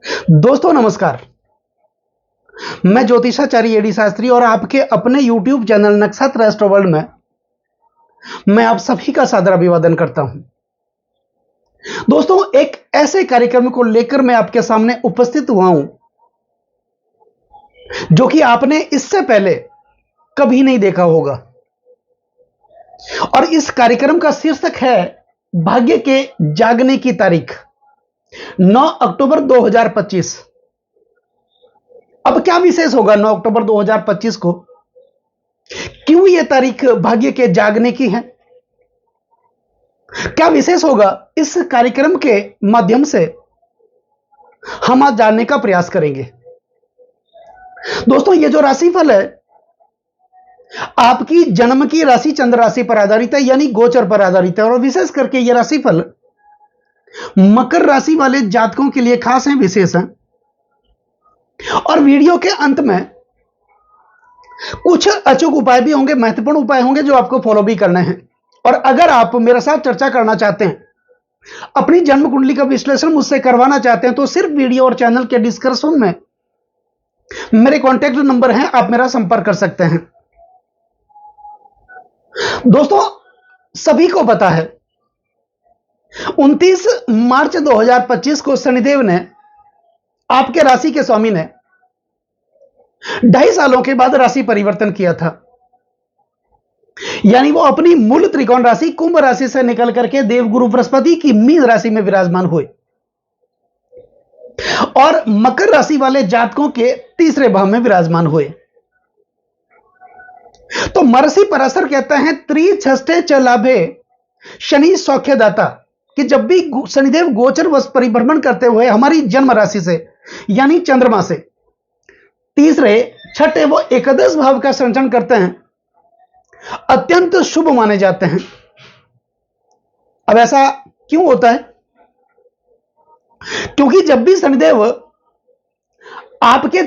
दोस्तों नमस्कार। मैं ज्योतिषाचार्य एडी शास्त्री और आपके अपने YouTube चैनल नक्षत्र एस्ट्रो वर्ल्ड में मैं आप सभी का सादर अभिवादन करता हूं। दोस्तों एक ऐसे कार्यक्रम को लेकर मैं आपके सामने उपस्थित हुआ हूं जो कि आपने इससे पहले कभी नहीं देखा होगा और इस कार्यक्रम का शीर्षक है भाग्य के जागने की तारीख 9 अक्टूबर 2025। अब क्या विशेष होगा 9 अक्टूबर 2025 को? क्यों यह तारीख भाग्य के जागने की है? क्या विशेष होगा? इस कार्यक्रम के माध्यम से हम आज जानने का प्रयास करेंगे। दोस्तों ये जो राशिफल है आपकी जन्म की राशि चंद्र राशि पर आधारित है, यानी गोचर पर आधारित है। और विशेष करके यह राशिफल मकर राशि वाले जातकों के लिए खास है, विशेष है। और वीडियो के अंत में कुछ अचूक उपाय भी होंगे, महत्वपूर्ण उपाय होंगे जो आपको फॉलो भी करने हैं। और अगर आप मेरे साथ चर्चा करना चाहते हैं, अपनी जन्म कुंडली का विश्लेषण मुझसे करवाना चाहते हैं, तो सिर्फ वीडियो और चैनल के डिस्क्रिप्शन में मेरे कॉन्टैक्ट नंबर हैं, आप मेरा संपर्क कर सकते हैं। दोस्तों सभी को पता है 29 मार्च 2025 को शनिदेव ने, आपके राशि के स्वामी ने 2.5 सालों के बाद राशि परिवर्तन किया था। यानी वो अपनी मूल त्रिकोण राशि कुंभ राशि से निकल करके देवगुरु बृहस्पति की मीन राशि में विराजमान हुए और मकर राशि वाले जातकों के तीसरे भाव में विराजमान हुए। तो महर्षि पराशर कहते हैं त्रिछष्टे च लाभे शनि सौख्यदाता, कि जब भी शनिदेव गोचर वश परिभ्रमण करते हुए हमारी जन्म राशि से यानी चंद्रमा से तीसरे छठे वो एकादश भाव का संचरण करते हैं, अत्यंत शुभ माने जाते हैं। अब ऐसा क्यों होता है? क्योंकि जब भी शनिदेव आपके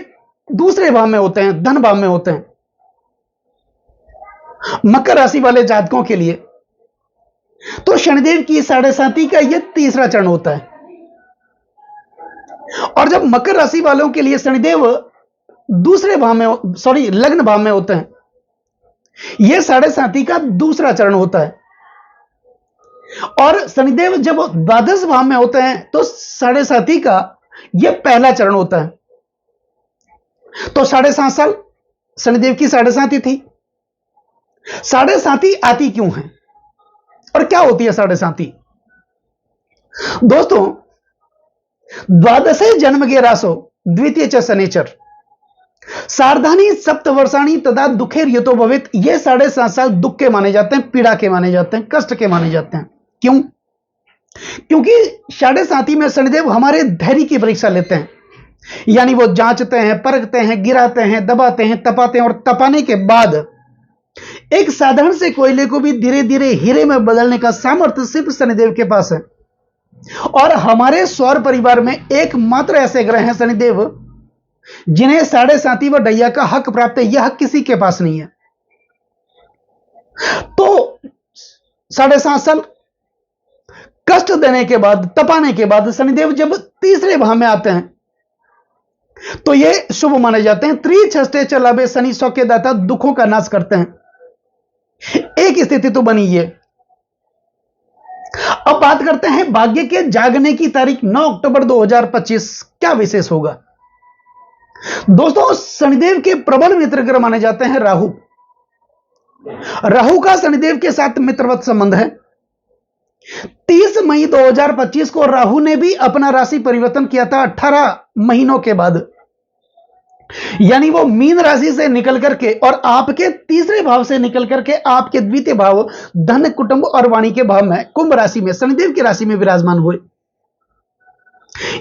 दूसरे भाव में होते हैं, धन भाव में होते हैं, मकर राशि वाले जातकों के लिए, तो शनिदेव की 7.5 का यह तीसरा चरण होता है। और जब मकर राशि वालों के लिए शनिदेव दूसरे भाव में लग्न भाव में होते हैं, यह 7.5 का दूसरा चरण होता है। और शनिदेव जब द्वादश भाव में होते हैं तो 7.5 का यह पहला चरण होता है। तो 7.5 साल शनिदेव की 7.5 थी। 7.5 आती क्यों है और क्या होती है 7.5? दोस्तों द्वादशे जन्म के रासो द्वितीय च शनिचर सार्धानी सप्तवर्षाणी तथा दुखेर यतो भवित। ये 7.5 साल दुख के माने जाते हैं, पीड़ा के माने जाते हैं, कष्ट के माने जाते हैं। क्यों? क्योंकि 7.5 में शनिदेव हमारे धैर्य की परीक्षा लेते हैं। यानी वो जांचते हैं, परखते हैं, गिराते हैं, दबाते हैं, तपाते हैं और तपाने के बाद एक साधारण से कोयले को भी धीरे धीरे हीरे में बदलने का सामर्थ्य सिर्फ शनिदेव के पास है। और हमारे सौर परिवार में एकमात्र ऐसे ग्रह हैं शनिदेव जिन्हें 7.5 व ढैया का हक प्राप्त है। यह हक किसी के पास नहीं है। तो 7.5 साल कष्ट देने के बाद, तपाने के बाद शनिदेव जब तीसरे भाव में आते हैं तो यह शुभ माने जाते हैं। त्रिछष्टे च लाभे शनि सौख्यदाता, दुखों का नाश करते हैं। एक स्थिति तो बनी है। अब बात करते हैं भाग्य के जागने की तारीख 9 अक्टूबर 2025 क्या विशेष होगा। दोस्तों शनिदेव के प्रबल मित्र ग्रह माने जाते हैं राहु। राहु का शनिदेव के साथ मित्रवत संबंध है। 30 मई 2025 को राहु ने भी अपना राशि परिवर्तन किया था 18 महीनों के बाद। यानी वो मीन राशि से निकल करके और आपके तीसरे भाव से निकल करके आपके द्वितीय भाव धन कुटुंब और वाणी के भाव में कुंभ राशि में शनिदेव की राशि में विराजमान हुए।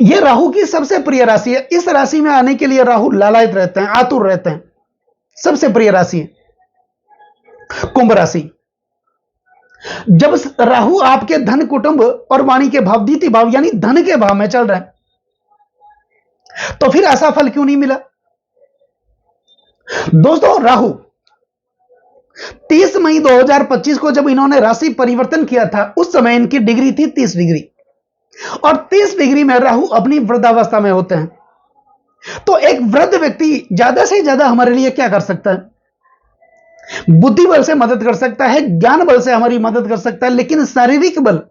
यह राहु की सबसे प्रिय राशि है। इस राशि में आने के लिए राहु लालायित रहते हैं, आतुर रहते हैं। सबसे प्रिय राशि है कुंभ राशि। जब राहु आपके धन कुटुंब और वाणी के भाव द्वितीय भाव यानी धन के भाव में चल रहे हैं, तो फिर ऐसा फल क्यों नहीं मिला? दोस्तों राहु 30 मई 2025 को जब इन्होंने राशि परिवर्तन किया था, उस समय इनकी डिग्री थी 30 डिग्री। और 30 डिग्री में राहु अपनी वृद्धावस्था में होते हैं। तो एक वृद्ध व्यक्ति ज्यादा से ज्यादा हमारे लिए क्या कर सकता है? बुद्धि बल से मदद कर सकता है, ज्ञान बल से हमारी मदद कर सकता है, लेकिन शारीरिक बल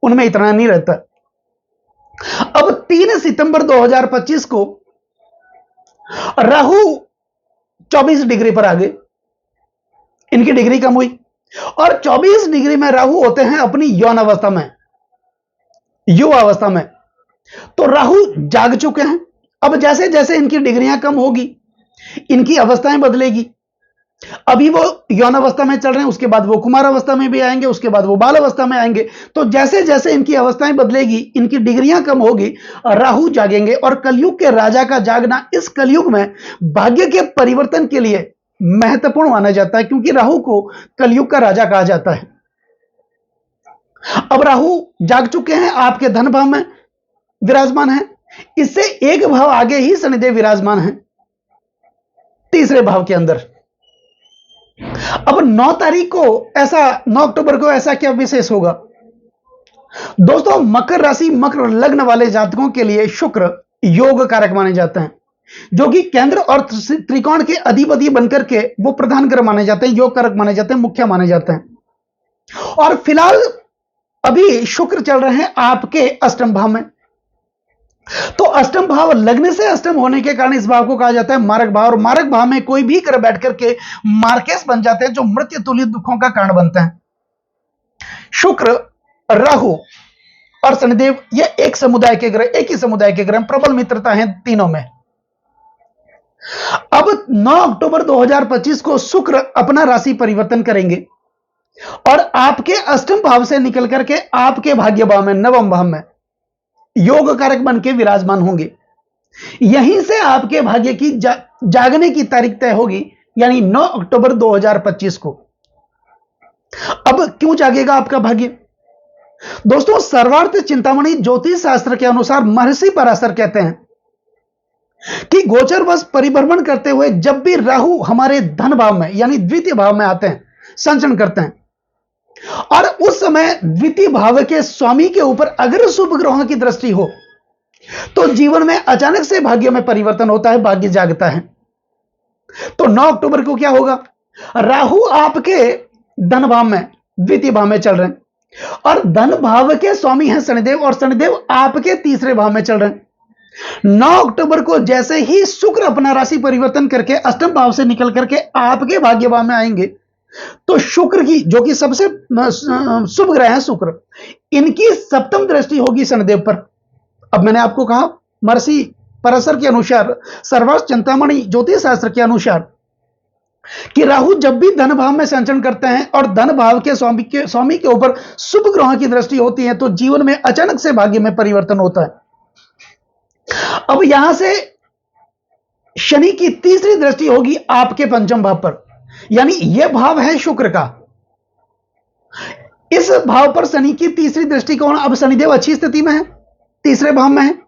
उनमें इतना नहीं रहता। अब 3 सितंबर 2025 को राहु 24 डिग्री पर आ गए, इनकी डिग्री कम हुई और 24 डिग्री में राहु होते हैं अपनी यौन अवस्था में, युवा अवस्था में। तो राहु जाग चुके हैं। अब जैसे जैसे इनकी डिग्रियां कम होगी, इनकी अवस्थाएं बदलेगी। अभी वो यौन अवस्था में चल रहे हैं, उसके बाद वो कुमार अवस्था में भी आएंगे, उसके बाद वो बाल अवस्था में आएंगे। तो जैसे जैसे इनकी अवस्थाएं बदलेगी, इनकी डिग्रियां कम होगी, राहु जागेंगे। और कलयुग के राजा का जागना इस कलयुग में भाग्य के परिवर्तन के लिए महत्वपूर्ण माना जाता है, क्योंकि राहु को कलयुग का राजा कहा जाता है। अब राहु जाग चुके हैं, आपके धन भाव में विराजमान है। इससे एक भाव आगे ही शनिदेव विराजमान है, तीसरे भाव के अंदर। अब 9 तारीख को ऐसा, 9 अक्टूबर को ऐसा क्या विशेष होगा? दोस्तों, मकर राशि, मकर लग्न वाले जातकों के लिए शुक्र योग कारक माने जाते हैं, जो कि केंद्र और त्रिकोण के अधिपति बनकर के वो प्रधान ग्रह माने जाते हैं, योग कारक माने जाते हैं, मुख्य माने जाते हैं। और फिलहाल अभी शुक्र चल रहे हैं आपके अष्टम भाव में। तो अष्टम भाव लग्न से अष्टम होने के कारण इस भाव को कहा जाता है मारक भाव। और मारक भाव में कोई भी ग्रह बैठ करके मार्केस बन जाते हैं, जो मृत्यु तुल्य दुखों का कारण बनते हैं। शुक्र, राहु और शनिदेव ये एक समुदाय के ग्रह, एक ही समुदाय के ग्रह, प्रबल मित्रता है तीनों में। अब 9 अक्टूबर 2025 को शुक्र अपना राशि परिवर्तन करेंगे और आपके अष्टम भाव से निकल करके आपके भाग्य भाव में, नवम भाव में योग कारक बन के विराजमान होंगे। यहीं से आपके भाग्य की जागने की तारीख तय होगी, यानी 9 अक्टूबर 2025 को। अब क्यों जागेगा आपका भाग्य? दोस्तों, सर्वार्थ चिंतामणि ज्योतिष शास्त्र के अनुसार महर्षि पराशर कहते हैं कि गोचरवश परिभ्रमण करते हुए जब भी राहु हमारे धन भाव में यानी द्वितीय भाव में आते हैं, संचरण करते हैं, और उस समय द्वितीय भाव के स्वामी के ऊपर अगर शुभ ग्रहों की दृष्टि हो, तो जीवन में अचानक से भाग्य में परिवर्तन होता है, भाग्य जागता है। तो 9 अक्टूबर को क्या होगा? राहु आपके धन भाव में, द्वितीय भाव में चल रहे हैं, और धन भाव के स्वामी हैं शनिदेव, और शनिदेव आपके तीसरे भाव में चल रहे हैं। 9 अक्टूबर को जैसे ही शुक्र अपना राशि परिवर्तन करके अष्टम भाव से निकल करके आपके भाग्य भाव में आएंगे, तो शुक्र की, जो कि सबसे शुभ ग्रह है शुक्र, इनकी सप्तम दृष्टि होगी शनिदेव पर। अब मैंने आपको कहा महर्षि पराशर के अनुसार, सर्वार्थ चिंतामणि ज्योतिष शास्त्र के अनुसार, कि राहु जब भी धन भाव में संचरण करते हैं और धन भाव के स्वामी के ऊपर शुभ ग्रहों की दृष्टि होती है, तो जीवन में अचानक से भाग्य में परिवर्तन होता है। अब यहां से शनि की तीसरी दृष्टि होगी आपके पंचम भाव पर, यानी यह भाव है शुक्र का। इस भाव पर शनि की तीसरी दृष्टि कौन? अब शनिदेव अच्छी स्थिति में है, तीसरे भाव में है,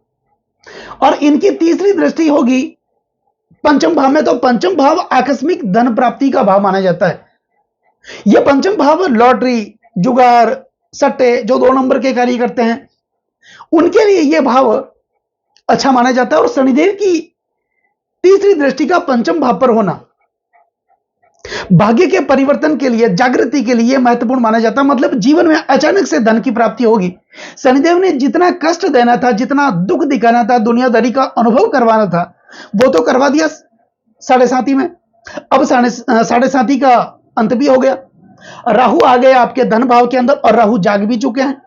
और इनकी तीसरी दृष्टि होगी पंचम भाव में। तो पंचम भाव आकस्मिक धन प्राप्ति का भाव माना जाता है। यह पंचम भाव लॉटरी, जुगार, सट्टे, जो 2 नंबर के कार्य करते हैं, उनके लिए यह भाव अच्छा माना जाता है। और शनिदेव की तीसरी दृष्टि का पंचम भाव पर होना भाग्य के परिवर्तन के लिए, जागृति के लिए महत्वपूर्ण माना जाता है। मतलब जीवन में अचानक से धन की प्राप्ति होगी। शनिदेव ने जितना कष्ट देना था, जितना दुख दिखाना था, दुनियादारी का अनुभव करवाना था, वो तो करवा दिया साढ़े साथी में। अब साढ़े साथी का अंत भी हो गया। राहु आ गए आपके धन भाव के अंदर, और राहु जाग भी चुके हैं।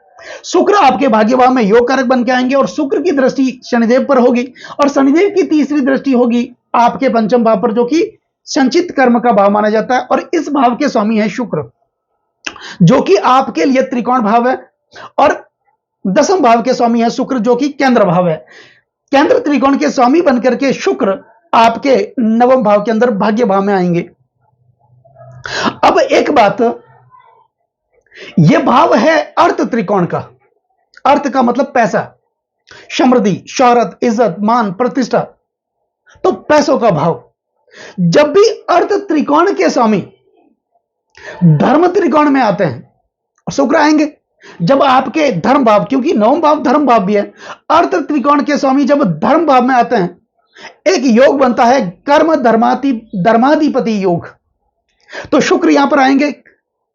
शुक्र आपके भाग्य भाव में योग कारक बन के आएंगे, और शुक्र की दृष्टि शनिदेव पर होगी, और शनिदेव की तीसरी दृष्टि होगी आपके पंचम भाव पर, जो कि संचित कर्म का भाव माना जाता है। और इस भाव के स्वामी है शुक्र, जो कि आपके लिए त्रिकोण भाव है, और 10वें भाव के स्वामी है शुक्र, जो कि केंद्र भाव है। केंद्र त्रिकोण के स्वामी बनकर के शुक्र आपके 9वें भाव के अंदर भाग्य भाव में आएंगे। अब एक बात, यह भाव है अर्थ त्रिकोण का। अर्थ का मतलब पैसा, समृद्धि, शौहरत, इज्जत, मान, प्रतिष्ठा, तो पैसों का भाव। जब भी अर्थ त्रिकोण के स्वामी धर्म त्रिकोण में आते हैं, शुक्र आएंगे, जब आपके धर्म भाव, क्योंकि नवम भाव धर्म भाव भी है, अर्थ त्रिकोण के स्वामी जब धर्म भाव में आते हैं, एक योग बनता है कर्म धर्माधिपति योग। तो शुक्र यहां पर आएंगे,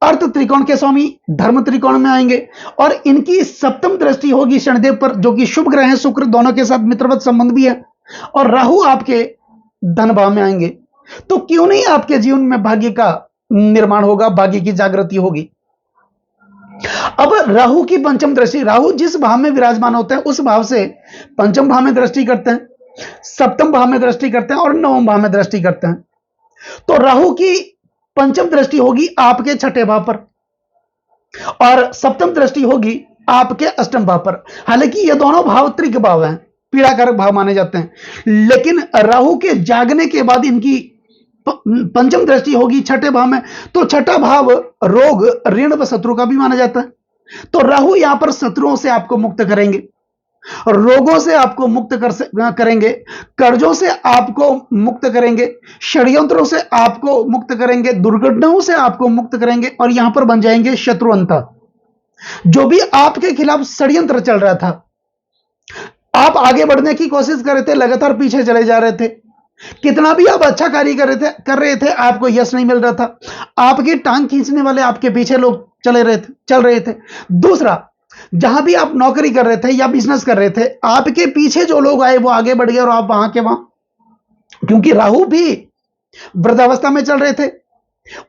अर्थ त्रिकोण के स्वामी धर्म त्रिकोण में आएंगे, और इनकी सप्तम दृष्टि होगी शनिदेव पर, जो कि शुभ ग्रह है, शुक्र दोनों के साथ मित्रवत संबंध भी है, और राहु आपके धन भाव में आएंगे। तो क्यों नहीं आपके जीवन में भाग्य का निर्माण होगा, भाग्य की जागृति होगी। अब राहु की पंचम दृष्टि, राहु जिस भाव में विराजमान होते हैं उस भाव से पंचम भाव में दृष्टि करते हैं, सप्तम भाव में दृष्टि करते हैं और नवम भाव में दृष्टि करते हैं। तो राहु की पंचम दृष्टि होगी आपके छठे भाव पर और सप्तम दृष्टि होगी आपके अष्टम भाव पर। हालांकि ये दोनों भाव त्रिक भाव हैं, पीड़ाकारक भाव माने जाते हैं, लेकिन राहु के जागने के बाद इनकी पंचम दृष्टि होगी छठे भाव में। तो छठा भाव रोग, ऋण व शत्रु का भी माना जाता है। तो राहु यहां पर शत्रुओं से आपको मुक्त करेंगे, रोगों से आपको मुक्त करेंगे, कर्जों से आपको मुक्त करेंगे, षड्यंत्रों से आपको मुक्त करेंगे, दुर्घटनाओं से आपको मुक्त करेंगे, और यहां पर बन जाएंगे शत्रुअंता। जो भी आपके खिलाफ षड्यंत्र चल रहा था, आप आगे बढ़ने की कोशिश कर रहे थे, लगातार पीछे चले जा रहे थे, कितना भी आप अच्छा कार्य कर रहे थे, आपको यश नहीं मिल रहा था, आपकी टांग खींचने वाले आपके पीछे लोग चल रहे थे। दूसरा, जहां भी आप नौकरी कर रहे थे या बिजनेस कर रहे थे, आपके पीछे जो लोग आए वो आगे बढ़ गए और आप वहां के वहां, क्योंकि राहु भी वृद्धावस्था में चल रहे थे।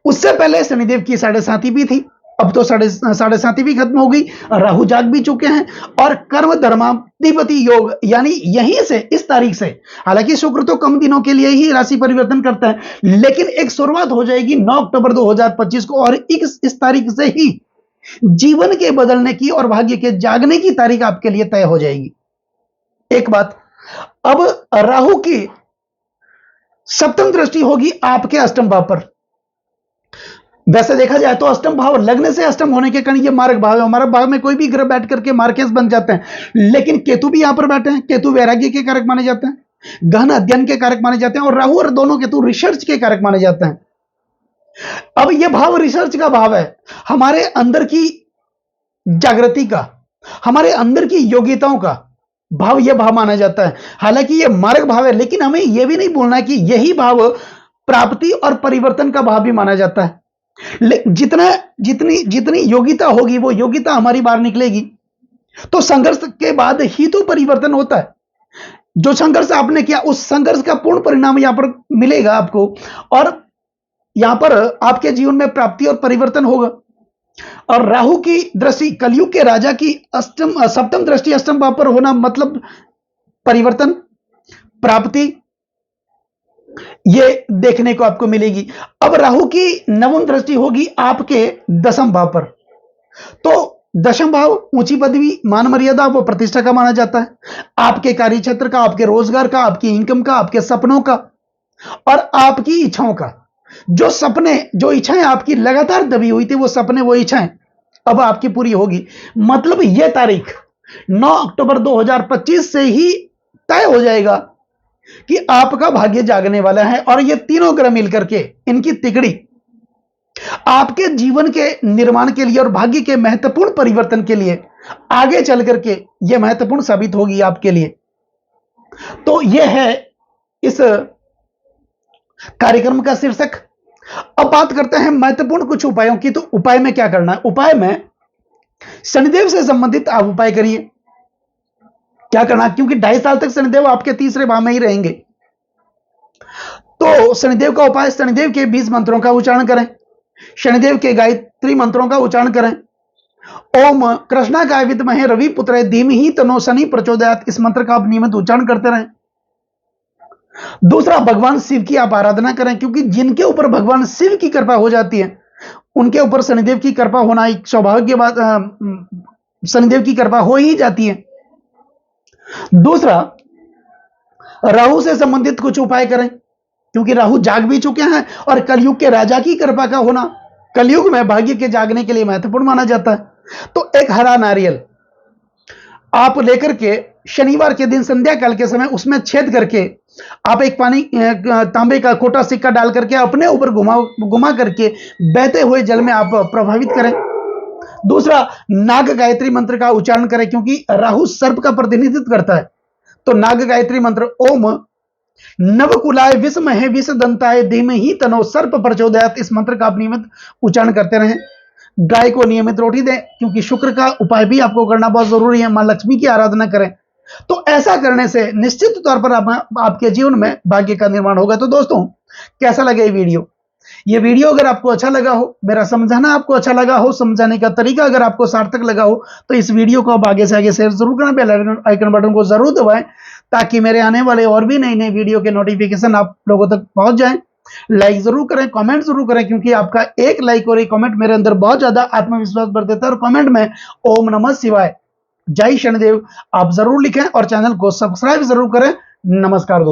उससे पहले शनिदेव की साढ़े साथी भी थी, अब तो साढ़े साथी भी खत्म हो गई, राहु जाग भी चुके हैं, और कर्म धर्माधिपति योग, यानी यहीं से, इस तारीख से, हालांकि शुक्र तो कम दिनों के लिए ही राशि परिवर्तन करता है, लेकिन एक शुरुआत हो जाएगी 9 अक्टूबर 2025 को, और इस तारीख से ही जीवन के बदलने की और भाग्य के जागने की तारीख आपके लिए तय हो जाएगी। एक बात, अब राहु की सप्तम दृष्टि होगी आपके अष्टम भाव पर। वैसे देखा जाए तो अष्टम भाव लगने से अष्टम होने के कारण ये मार्ग भाव है, मार्ग भाव में कोई भी ग्रह बैठ करके मार्केस बन जाते हैं, लेकिन केतु भी यहां पर बैठे हैं, केतु वैराग्य के कारक माने जाते हैं, गहन अध्ययन के कारक माने जाते हैं, और राहु और दोनों केतु रिसर्च के कारक माने जाते हैं। अब यह भाव रिसर्च का भाव है, हमारे अंदर की जागृति का, हमारे अंदर की योग्यताओं का भाव, यह भाव माना जाता है। हालांकि यह मार्ग भाव है, लेकिन हमें यह भी नहीं भूलना कि यही भाव प्राप्ति और परिवर्तन का भाव भी माना जाता है। जितनी योग्यता होगी वो योग्यता हमारी बाहर निकलेगी, तो संघर्ष के बाद ही तो परिवर्तन होता है। जो संघर्ष आपने किया उस संघर्ष का पूर्ण परिणाम यहां पर मिलेगा आपको, और यहां पर आपके जीवन में प्राप्ति और परिवर्तन होगा। और राहु की दृष्टि, कलयुग के राजा की सप्तम दृष्टि अष्टम भाव पर होना मतलब परिवर्तन, प्राप्ति, ये देखने को आपको मिलेगी। अब राहु की नवम दृष्टि होगी आपके दशम भाव पर। तो दशम भाव ऊंची पदवी, मान मर्यादा व प्रतिष्ठा का माना जाता है, आपके कार्य क्षेत्र का, आपके रोजगार का, आपकी इनकम का, आपके सपनों का और आपकी इच्छाओं का। जो सपने, जो इच्छाएं आपकी लगातार दबी हुई थी, वो सपने, वो इच्छाएं अब आपकी पूरी होगी। मतलब यह तारीख 9 अक्टूबर 2025 से ही तय हो जाएगा कि आपका भाग्य जागने वाला है, और ये तीनों ग्रह मिलकर के, इनकी तिकड़ी आपके जीवन के निर्माण के लिए और भाग्य के महत्वपूर्ण परिवर्तन के लिए आगे चल करके यह महत्वपूर्ण साबित होगी आपके लिए। तो यह है इस कार्यक्रम का शीर्षक। अब बात करते हैं महत्वपूर्ण कुछ उपायों की। तो उपाय में क्या करना है? उपाय में शनिदेव से संबंधित आप उपाय करिए। क्या करना? क्योंकि 2.5 साल तक शनिदेव आपके तीसरे भाव में ही रहेंगे, तो शनिदेव का उपाय, शनिदेव के 20 मंत्रों का उच्चारण करें, शनिदेव के गायत्री मंत्रों का उच्चारण करें। ओम कृष्णाय विद्महे रवि पुत्राय धीमहि तन्नो शनि प्रचोदयात्, इस मंत्र का आप नियमित उच्चारण करते रहें। दूसरा, भगवान शिव की आप आराधना करें, क्योंकि जिनके ऊपर भगवान शिव की कृपा हो जाती है उनके ऊपर शनिदेव की कृपा होना एक सौभाग्य की बात, शनिदेव की कृपा हो ही जाती है। दूसरा, राहु से संबंधित कुछ उपाय करें, क्योंकि राहु जाग भी चुके हैं और कलयुग के राजा की कृपा का होना कलयुग में भाग्य के जागने के लिए महत्वपूर्ण माना जाता है। तो एक हरा नारियल आप लेकर के शनिवार के दिन संध्या काल के समय उसमें छेद करके आप एक तांबे का खोटा सिक्का डाल करके अपने ऊपर घुमा करके बहते हुए जल में आप प्रभावित करें। दूसरा, नाग गायत्री मंत्र का उच्चारण करें, क्योंकि राहु सर्प का प्रतिनिधित्व करता है। तो नाग गायत्री मंत्र ओम नवकुलाय विषमहे विषदंताय धीमहि तनो सर्प प्रचोदयात, इस मंत्र का आप नियमित उच्चारण करते रहें। गाय को नियमित रोटी दें, क्योंकि शुक्र का उपाय भी आपको करना बहुत जरूरी है। मां लक्ष्मी की आराधना करें। तो ऐसा करने से निश्चित तौर पर आपके जीवन में भाग्य का निर्माण होगा। तो दोस्तों, कैसा लगा ये वीडियो अगर आपको अच्छा लगा हो, मेरा समझाना आपको अच्छा लगा हो, समझाने का तरीका अगर आपको सार्थक लगा हो, तो इस वीडियो को आप आगे से आगे शेयर जरूर करें, बेल आइकन बटन को जरूर दबाएं, ताकि मेरे आने वाले और भी नई नई वीडियो के नोटिफिकेशन आप लोगों तक पहुंच जाएं। लाइक जरूर करें, कमेंट जरूर करें, क्योंकि आपका एक लाइक और एक कमेंट मेरे अंदर बहुत ज्यादा आत्मविश्वास भर देता है। और कमेंट में ओम नमः शिवाय, जय शनिदेव आप जरूर लिखें और चैनल को सब्सक्राइब जरूर करें। नमस्कार दोस्तों।